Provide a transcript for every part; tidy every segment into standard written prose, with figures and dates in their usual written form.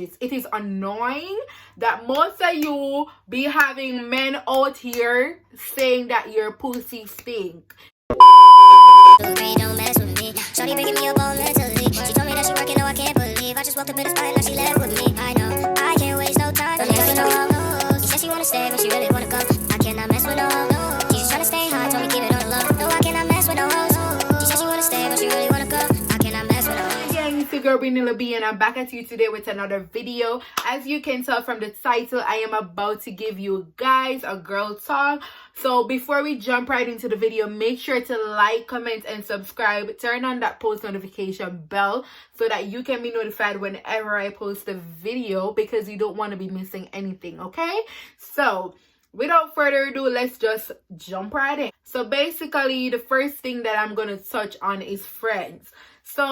It is annoying that most of you be having men out here saying that your pussy stink. Don't mess with me. Shorty breaking me up all mentally. She told me that she working, no, I can't believe. I just walked up in the spot, now she left with me. I know, I can't waste no time. Don't mess with no hoes. She said she wanna stay, but she really wanna come. I cannot mess with no hoes. She just tryna stay high, told me keep it on the low. No, I cannot mess with no hoes. She said she wanna stay, but she really wanna come. I cannot mess with no hoes. Gang, it's your girl Brenna Gang, and I'm back at you today with another video. As you can tell from the title, I am about to give you guys a girl talk. So before we jump right into the video, make sure to like, comment, and subscribe. Turn on that post notification bell so that you can be notified whenever I post a video, because you don't want to be missing anything, okay? So without further ado, let's just jump right in. So basically, the first thing that I'm going to touch on is friends. So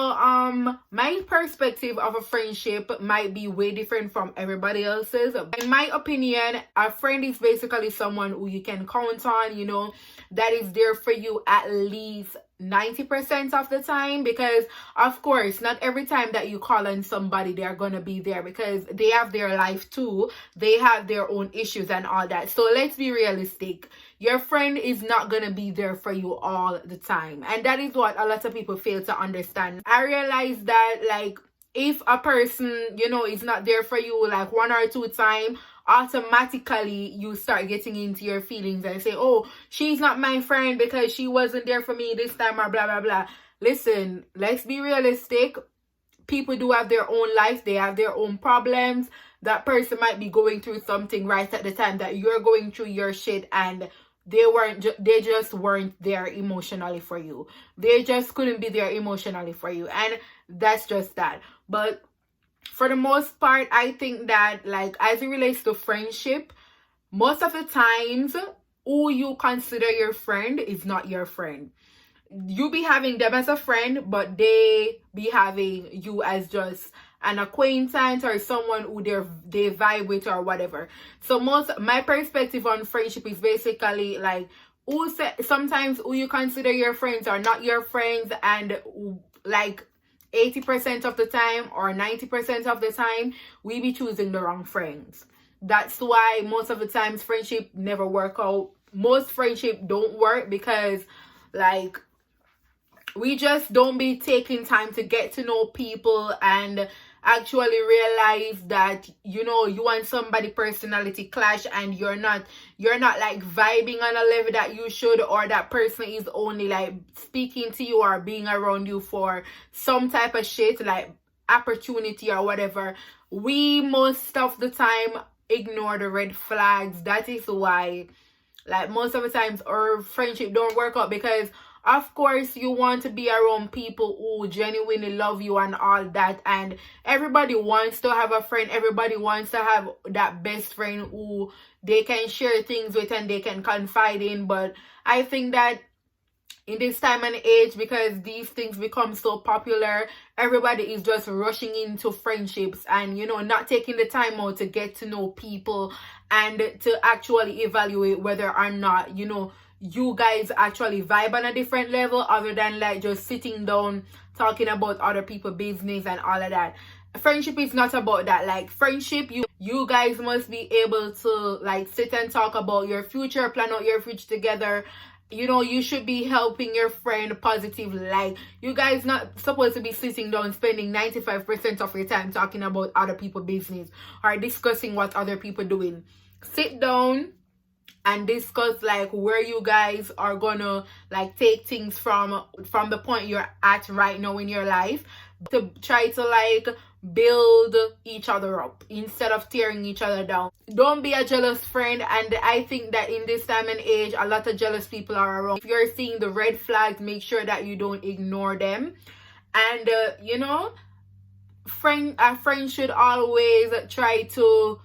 my perspective of a friendship might be way different from everybody else's. In my opinion, a friend is basically someone who you can count on, you know, that is there for you at least 90% of the time, because of course not every time that you call on somebody they're gonna be there, because they have their life too, they have their own issues and all that. So let's be realistic, your friend is not gonna be there for you all the time, and that is what a lot of people fail to understand. I realize that, like, if a person, you know, is not there for you like one or two times, automatically you start getting into your feelings and say, oh, she's not my friend because she wasn't there for me this time, or blah blah blah. Listen, let's be realistic. People do have their own life, they have their own problems. That person might be going through something right at the time that you're going through your shit, and they just weren't there emotionally for you. They just couldn't be there emotionally for you, and that's just that. But for the most part, I think that, like, as it relates to friendship, most of the times who you consider your friend is not your friend. You be having them as a friend, but they be having you as just an acquaintance or someone who they vibe with or whatever. So my perspective on friendship is basically like, sometimes who you consider your friends are not your friends, and like 80% of the time or 90% of the time we be choosing the wrong friends. That's why most of the times friendship never work out. Most friendship don't work because, like, we just don't be taking time to get to know people and actually realize that, you know, you and somebody personality clash, and you're not like vibing on a level that you should, or that person is only like speaking to you or being around you for some type of shit like opportunity or whatever. We most of the time ignore the red flags. That is why, like, most of the times our friendship don't work out, because of course you want to be around people who genuinely love you and all that, and everybody wants to have a friend. Everybody wants to have that best friend who they can share things with and they can confide in. But I think that in this time and age, because these things become so popular, everybody is just rushing into friendships and, you know, not taking the time out to get to know people and to actually evaluate whether or not, you know, you guys actually vibe on a different level, other than like just sitting down talking about other people's business and all of that. Friendship is not about that. Like, friendship, you guys must be able to like sit and talk about your future, plan out your future together. You know, you should be helping your friend positively. Like, you guys not supposed to be sitting down spending 95% of your time talking about other people's business or discussing what other people doing. Sit down and discuss like where you guys are gonna like take things from the point you're at right now in your life, to try to like build each other up instead of tearing each other down. Don't be a jealous friend. And I think that in this time and age, a lot of jealous people are around. If you're seeing the red flags, make sure that you don't ignore them. And you know, a friend should always try to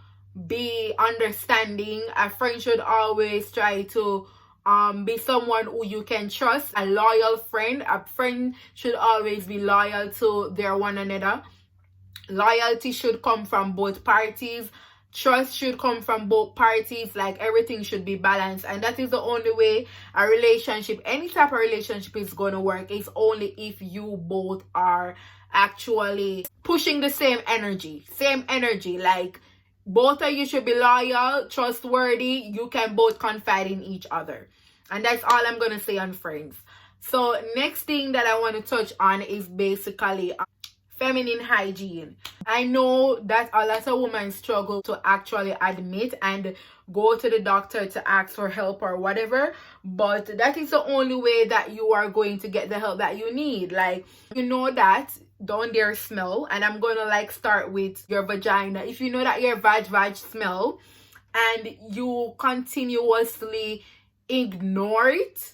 be understanding. A friend should always try to be someone who you can trust. A loyal friend. A friend should always be loyal to their one another. Loyalty should come from both parties. Trust should come from both parties. Like, everything should be balanced, and that is the only way a relationship, any type of relationship, is going to work. It's only if you both are actually pushing the same energy. Like both of you should be loyal, trustworthy. You can both confide in each other. And that's all I'm gonna say on friends. So next thing that I want to touch on is basically feminine hygiene. I know that a lot of women struggle to actually admit and go to the doctor to ask for help or whatever, but that is the only way that you are going to get the help that you need. Like, you know that, don't dare smell. And I'm gonna like start with your vagina. If you know that your vag smell and you continuously ignore it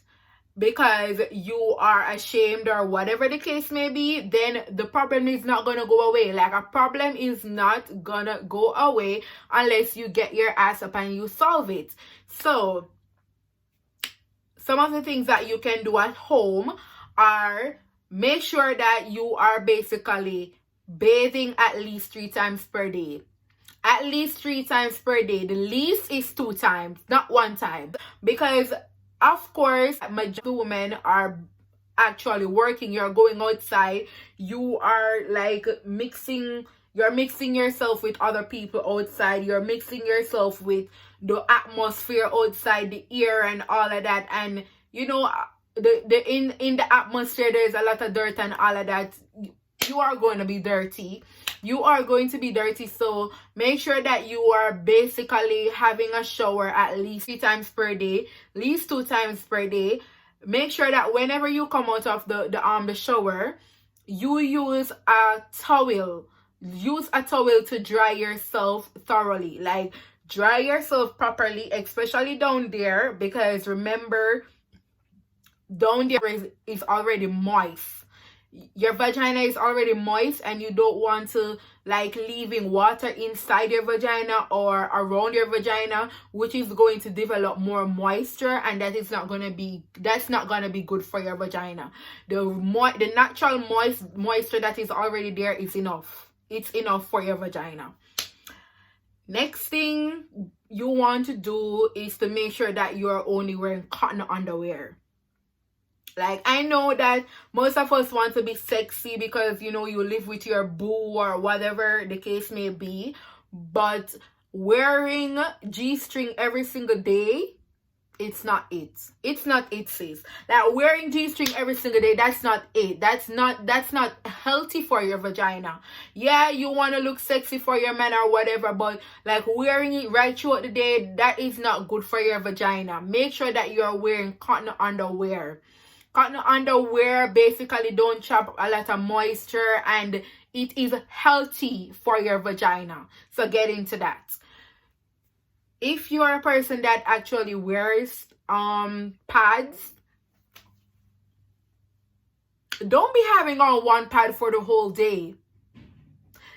because you are ashamed or whatever the case may be, then the problem is not gonna go away. Like, a problem is not gonna go away unless you get your ass up and you solve it. So some of the things that you can do at home are make sure that you are basically bathing at least 3 times per day. At least 3 times per day. The least is 2 times, not 1 time. Because of course, majority of women are actually working. You're going outside. You are like you're mixing yourself with other people outside. You're mixing yourself with the atmosphere outside, the air and all of that. And you know, in the atmosphere, there's a lot of dirt and all of that. You are going to be dirty. So make sure that you are basically having a shower at least 3 times per day, at least 2 times per day. Make sure that whenever you come out of the shower, you use a towel. Use a towel to dry yourself thoroughly. Like, dry yourself properly, especially down there, because remember, down there is already moist. Your vagina is already moist, and you don't want to like leaving water inside your vagina or around your vagina, which is going to develop more moisture, and that's not gonna be good for your vagina. The natural moisture that is already there is enough. It's enough for your vagina. Next thing you want to do is to make sure that you're only wearing cotton underwear. Like, I know that most of us want to be sexy because, you know, you live with your boo or whatever the case may be. But wearing G-string every single day, it's not it. It's not it, sis. Like, wearing G-string every single day, that's not it. That's not healthy for your vagina. Yeah, you want to look sexy for your man or whatever, but like wearing it right throughout the day, that is not good for your vagina. Make sure that you're wearing cotton underwear. Cotton underwear basically don't trap a lot of moisture, and it is healthy for your vagina. So get into that. If you're a person that actually wears pads, don't be having on 1 pad for the whole day.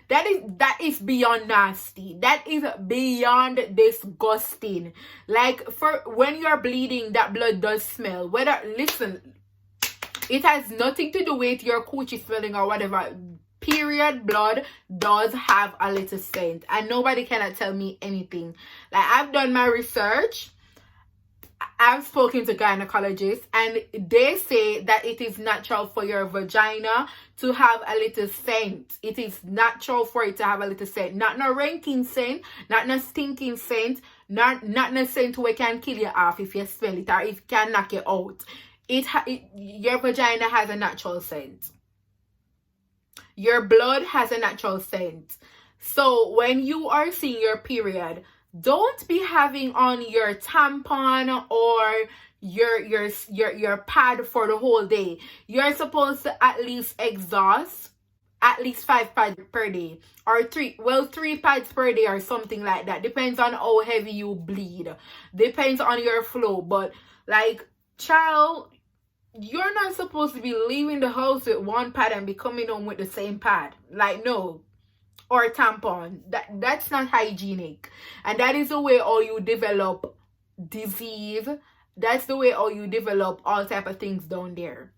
That is beyond nasty. That is beyond disgusting. Like, for when you're bleeding, that blood does smell. Listen, it has nothing to do with your coochie smelling or whatever. Period blood does have a little scent, and nobody cannot tell me anything. Like, I've done my research. I've spoken to gynecologists, and they say that it is natural for your vagina to have a little scent. It is natural for it to have a little scent. Not no ranking scent, not no stinking scent, not no scent where can kill you off if you smell it or if it can knock you out. Your vagina has a natural scent. Your blood has a natural scent. So when you are seeing your period, don't be having on your tampon or your pad for the whole day. You're supposed to at least exhaust at least 5 pads per day, or 3 pads per day or something like that. Depends on how heavy you bleed. Depends on your flow. But like, child, you're not supposed to be leaving the house with 1 pad and be coming home with the same pad. Like, no. Or tampon. That's not hygienic. And that is the way how you develop disease. That's the way how you develop all type of things down there.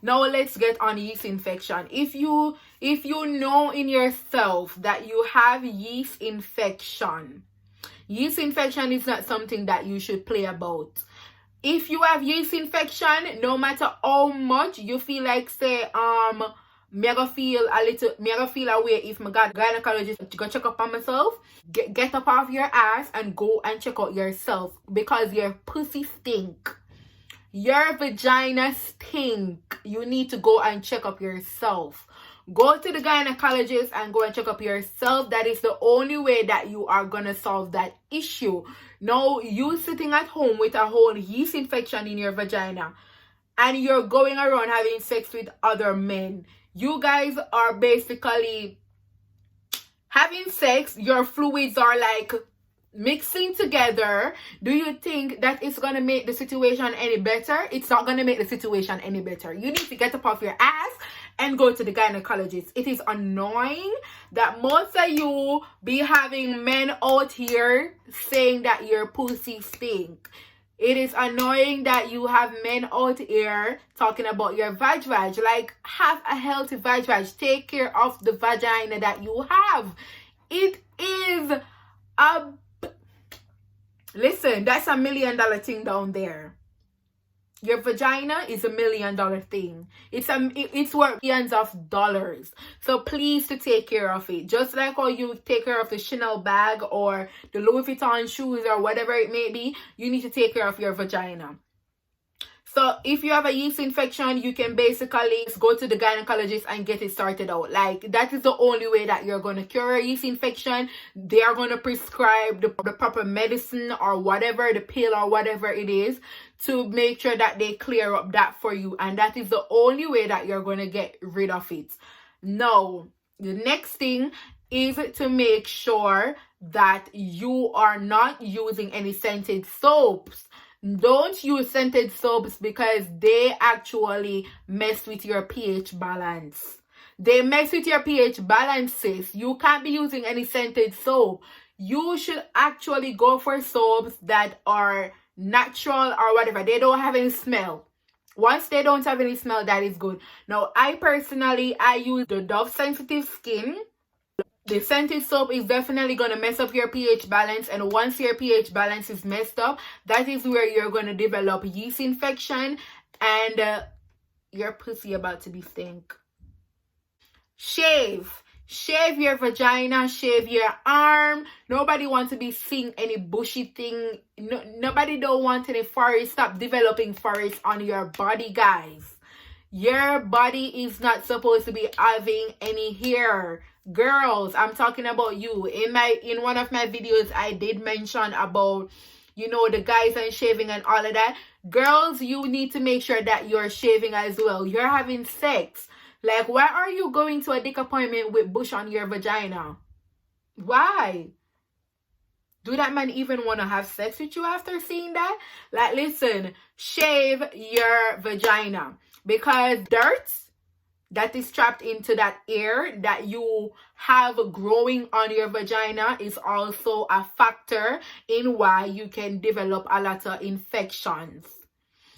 Now let's get on yeast infection. If you know in yourself that you have yeast infection is not something that you should play about. If you have yeast infection, no matter how much you feel like, say, me I go feel away if my gynecologist go check up on myself. Get up off your ass and go and check out yourself, because your pussy stink. Your vagina stink. You need to go and check up yourself. Go to the gynecologist and go and check up yourself. That is the only way that you are gonna solve that issue. No, you sitting at home with a whole yeast infection in your vagina and you're going around having sex with other men. You guys are basically having sex. Your fluids are like mixing together. Do you think that it's gonna make the situation any better? It's not gonna make the situation any better. You need to get up off your ass and go to the gynecologist. It is annoying that most of you be having men out here saying that your pussy stink. It is annoying that you have men out here talking about your vag. Like, have a healthy vag. Take care of the vagina that you have. It is a... Listen, that's $1 million thing down there. Your vagina is $1 million thing. It's worth millions of dollars. So please to take care of it. Just like how you take care of the Chanel bag or the Louis Vuitton shoes or whatever it may be, you need to take care of your vagina. So if you have a yeast infection, you can basically go to the gynecologist and get it sorted out. Like, that is the only way that you're going to cure a yeast infection. They are going to prescribe the proper medicine or whatever, the pill or whatever it is, to make sure that they clear up that for you. And that is the only way that you're going to get rid of it. Now, the next thing is to make sure that you are not using any scented soaps. Don't use scented soaps because they actually mess with your pH balance. They mess with your pH balances. You can't be using any scented soap. You should actually go for soaps that are natural or whatever. They don't have any smell. Once they don't have any smell, that is good. Now, I use the Dove Sensitive Skin. The scented soap is definitely going to mess up your pH balance, and once your pH balance is messed up, that is where you're going to develop yeast infection and your pussy about to be stink. Shave your vagina, shave your arm. Nobody wants to be seeing any bushy thing. Nobody don't want any furry. Stop developing furries on your body, guys. Your body is not supposed to be having any hair. Girls, I'm talking about you. In one of my videos, I did mention about, the guys and shaving and all of that. Girls, you need to make sure that you're shaving as well. You're having sex. Like, why are you going to a dick appointment with bush on your vagina? Why? Do that man even want to have sex with you after seeing that? Like, listen, shave your vagina. Because dirt that is trapped into that air that you have growing on your vagina is also a factor in why you can develop a lot of infections.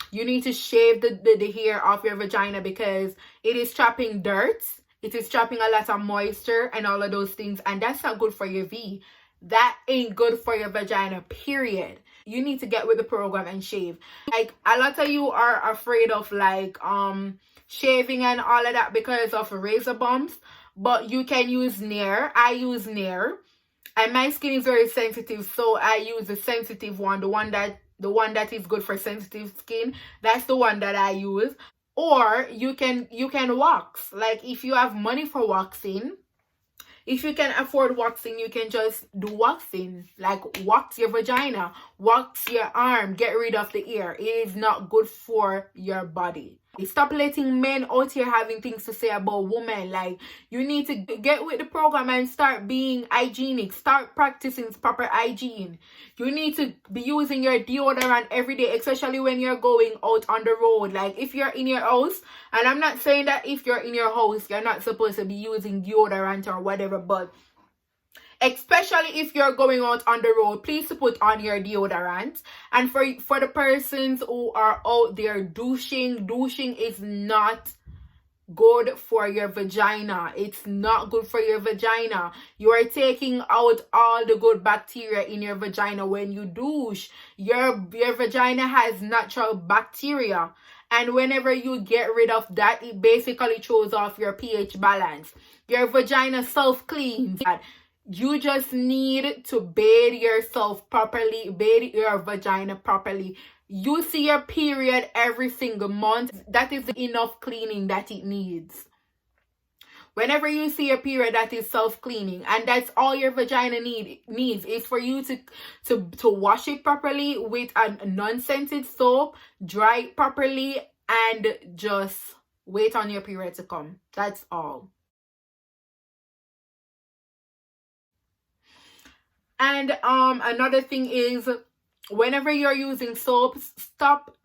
You need to shave the hair off your vagina because it is trapping dirt. It is trapping a lot of moisture and all of those things. And that's not good for your V. That ain't good for your vagina, period. You need to get with the program and shave. Like, a lot of you are afraid of like shaving and all of that because of razor bumps, but you can use Nair. I use Nair, and my skin is very sensitive, so I use the sensitive one, the one that is good for sensitive skin. That's the one that I use. Or you can wax. Like, if you have money for waxing, if you can afford waxing, you can just do waxing. Like, wax your vagina, wax your arm, get rid of the ear. It is not good for your body. Stop letting men out here having things to say about women. Like, you need to get with the program and start being hygienic. Start practicing proper hygiene. You need to be using your deodorant every day, especially when you're going out on the road. Like, if you're in your house, and I'm not saying that if you're in your house, you're not supposed to be using deodorant or whatever, but especially if you're going out on the road, please put on your deodorant. And for the persons who are out there douching is not good for your vagina. It's not good for your vagina. You are taking out all the good bacteria in your vagina when you douche. Your vagina has natural bacteria, And whenever you get rid of that, it basically throws off your pH balance. Your vagina self-cleans. You just need to bathe yourself properly, bathe your vagina properly. You see your period every single month. That is enough cleaning that it needs. Whenever you see a period, that is self-cleaning, and that's all your vagina needs is for you to wash it properly with a non-scented soap, dry it properly, and just wait on your period to come. That's all. And another thing is, whenever you're using soap, stop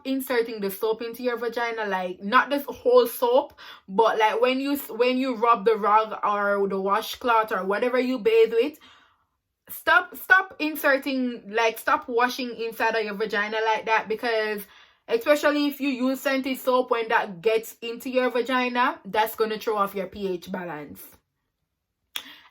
inserting the soap into your vagina. Like, not this whole soap, but like when you rub the rug or the washcloth or whatever you bathe with, stop inserting, like stop washing inside of your vagina like that, because especially if you use scented soap, when that gets into your vagina, that's going to throw off your pH balance.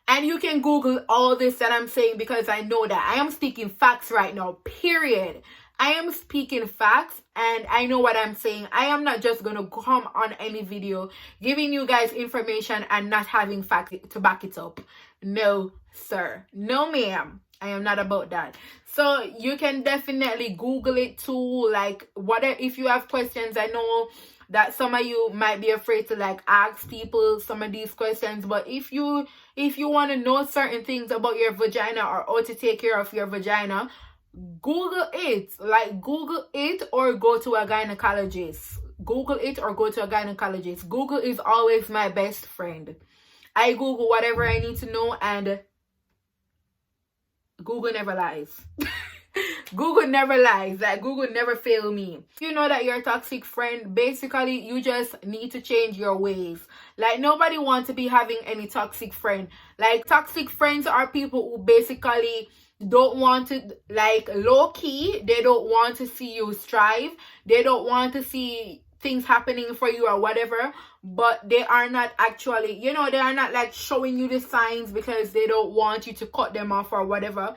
And you can Google all this that I'm saying, because I know that I am speaking facts right now, period. I am speaking facts, and I know what I'm saying. I am not just going to come on any video giving you guys information and not having facts to back it up. No, sir. No, ma'am. I am not about that. So you can definitely Google it too. Like, whatever, if you have questions, I know that some of you might be afraid to like ask people some of these questions, but if you want to know certain things about your vagina or how to take care of your vagina, Google it. Like, Google it or go to a gynecologist. Google it or go to a gynecologist. Google is always my best friend. I Google whatever I need to know, and Google never lies. Google never lies. Like, Google never fail me. If you know that you're a toxic friend, basically you just need to change your ways. Like, nobody wants to be having any toxic friend. Like, toxic friends are people who basically don't want to, like, low-key, they don't want to see you strive. They don't want to see things happening for you or whatever, but they are not actually, you know, they are not like showing you the signs because they don't want you to cut them off or whatever.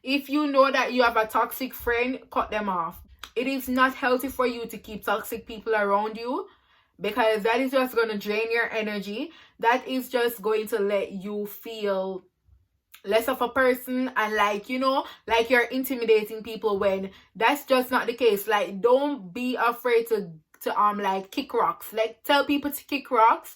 If you know that you have a toxic friend, cut them off. It is not healthy for you to keep toxic people around you, because that is just going to drain your energy. That is just going to let you feel less of a person, and like, you know, like you're intimidating people, when that's just not the case. Like, don't be afraid to like kick rocks. Like, tell people to kick rocks,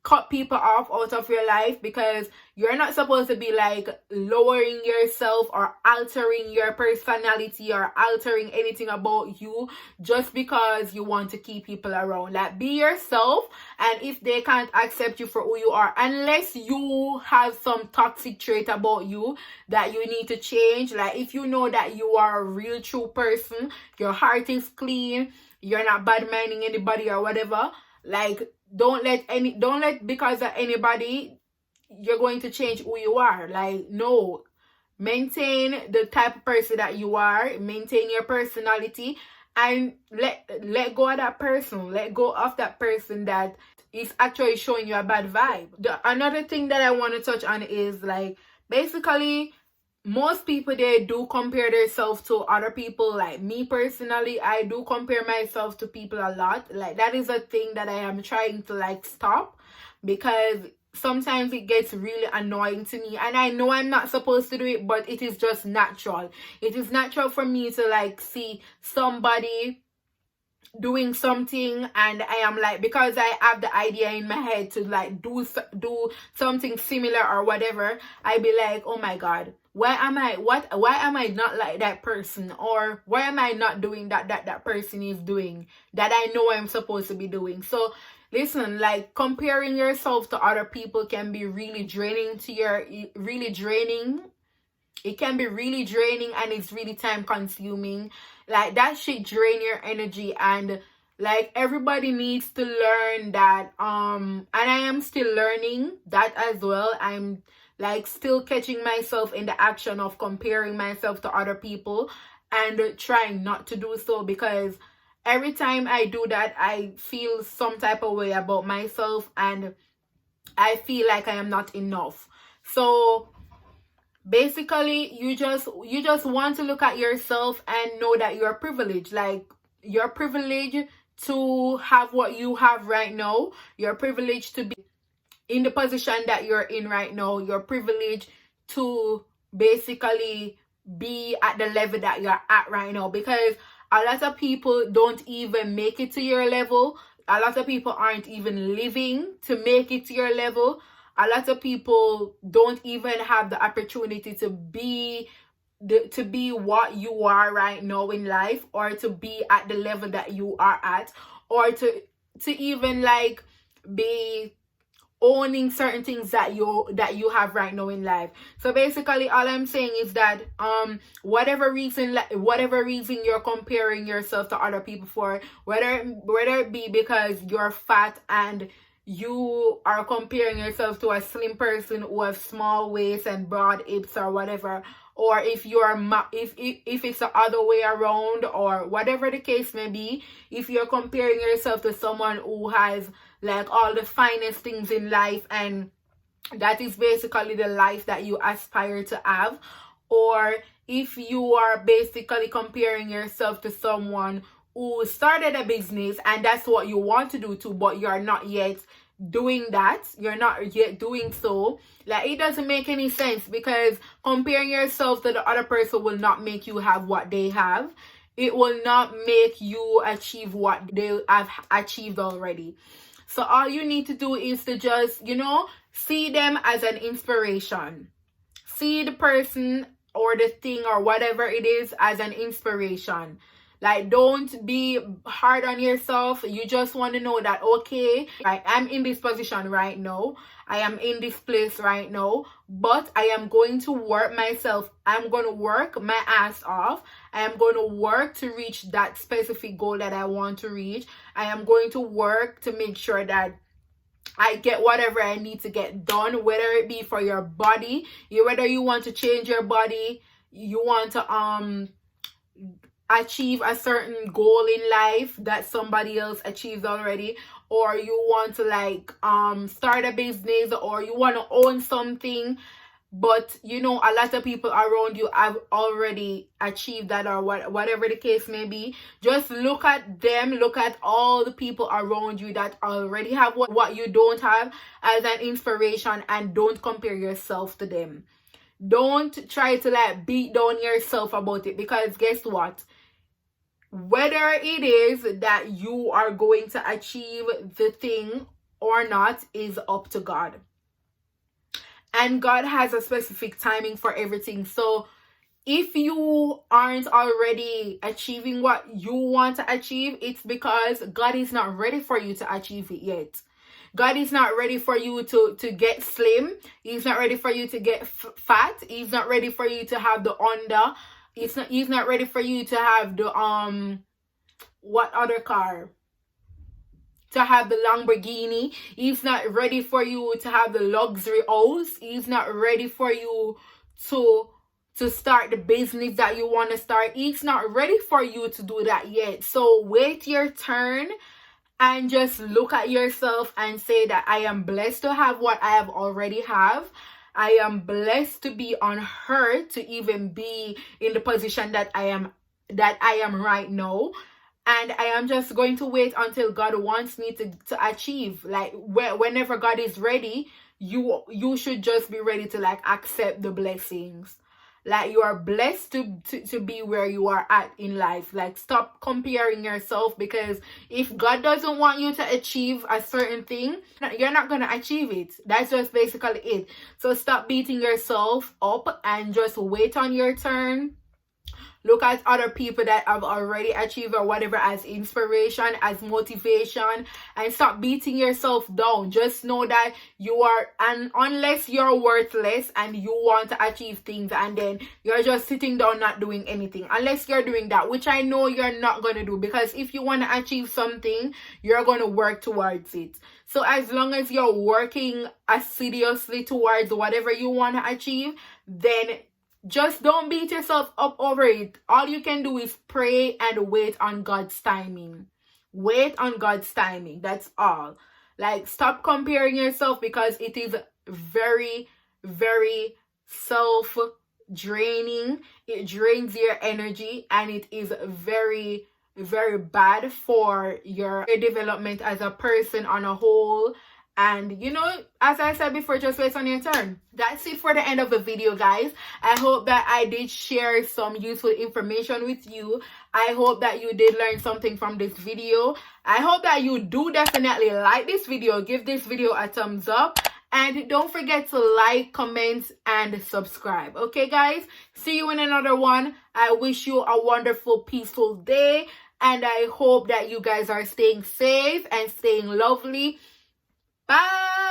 cut people off out of your life, because you're not supposed to be like lowering yourself or altering your personality or altering anything about you just because you want to keep people around. Like, be yourself, and if they can't accept you for who you are, unless you have some toxic trait about you that you need to change, like if you know that you are a real true person, your heart is clean, you're not bad minding anybody or whatever, like, don't let because of anybody you're going to change who you are. Like, no, maintain the type of person that you are, maintain your personality, and let go of that person. Let go of that person that is actually showing you a bad vibe. Another thing that I want to touch on is, like, basically, most people, they do compare themselves to other people. Like, me personally, I do compare myself to people a lot. Like, that is a thing that I am trying to like stop, because sometimes it gets really annoying to me, and I know I'm not supposed to do it, but it is just natural. It is natural for me to like see somebody doing something, and I am like, because I have the idea in my head to like do something similar or whatever, I be like, oh my god, why am I not like that person, or why am I not doing that person is doing, that I know I'm supposed to be doing. So listen, like, comparing yourself to other people can be really draining it can be really draining, and it's really time consuming. Like, that shit drain your energy, and like, everybody needs to learn that. And I am still learning that as well. I'm like still catching myself in the action of comparing myself to other people, and trying not to do so, because every time I do that, I feel some type of way about myself, and I feel like I am not enough. So basically, you just want to look at yourself and know that you're privileged. Like, you're privileged to have what you have right now. You're privileged to be in the position that you're in right now. You're privileged to basically be at the level that you're at right now, because a lot of people don't even make it to your level. A lot of people aren't even living to make it to your level. A lot of people don't even have the opportunity to be what you are right now in life, or to be at the level that you are at, or to even like be owning certain things that you have right now in life. So basically all I'm saying is that whatever reason you're comparing yourself to other people for, whether it be because you're fat and you are comparing yourself to a slim person who has small waist and broad hips or whatever, or if if it's the other way around, or whatever the case may be, if you're comparing yourself to someone who has like all the finest things in life, and that is basically the life that you aspire to have, or if you are basically comparing yourself to someone who started a business and that's what you want to do too, but you're not yet doing that, you're not yet doing so, like it doesn't make any sense, because comparing yourself to the other person will not make you have what they have. It will not make you achieve what they have achieved already. So all you need to do is to just, see them as an inspiration. See the person or the thing or whatever it is as an inspiration. Like, don't be hard on yourself. You just want to know that, okay, I'm in this position right now. I am in this place right now, but I am going to work myself. I'm going to work my ass off. I am going to work to reach that specific goal that I want to reach. I am going to work to make sure that I get whatever I need to get done, whether it be for your body, whether you want to change your body, you want to achieve a certain goal in life that somebody else achieved already, or you want to like start a business, or you want to own something, but a lot of people around you have already achieved that, or whatever the case may be. Just look at them, look at all the people around you that already have what you don't have as an inspiration, and don't compare yourself to them. Don't try to like beat down yourself about it, because guess what? Whether it is that you are going to achieve the thing or not is up to God. And God has a specific timing for everything. So if you aren't already achieving what you want to achieve, it's because God is not ready for you to achieve it yet. God is not ready for you to get slim. He's not ready for you to get fat. He's not ready for you to have the under. He's not ready for you to have the what other car? To have the Lamborghini. He's not ready for you to have the luxury house. He's not ready for you to start the business that you want to start. He's not ready for you to do that yet. So wait your turn and just look at yourself and say that I am blessed to have what I have already have. I am blessed to be on her to even be in the position that I am right now. And I am just going to wait until God wants me to achieve. Like whenever God is ready, you should just be ready to like accept the blessings. Like you are blessed to be where you are at in life. Like stop comparing yourself, because if God doesn't want you to achieve a certain thing, you're not going to achieve it. That's just basically it. So stop beating yourself up and just wait on your turn. Look at other people that have already achieved or whatever as inspiration, as motivation, and stop beating yourself down. Just know that you are, and unless you're worthless and you want to achieve things and then you're just sitting down not doing anything, unless you're doing that, which I know you're not going to do, because if you want to achieve something, you're going to work towards it. So as long as you're working assiduously towards whatever you want to achieve, then just don't beat yourself up over it. All you can do is pray and wait on God's timing. Wait on God's timing. That's all. Like, stop comparing yourself, because it is very, very self-draining. It drains your energy, and it is very, very bad for your development as a person on a whole. And you know, as I said before, just wait on your turn. That's it for the end of the video, guys. I hope that I did share some useful information with you. I hope that you did learn something from this video. I hope that you do definitely like this video. Give this video a thumbs up. And don't forget to like, comment, and subscribe. Okay, guys? See you in another one. I wish you a wonderful, peaceful day. And I hope that you guys are staying safe and staying lovely. Bye!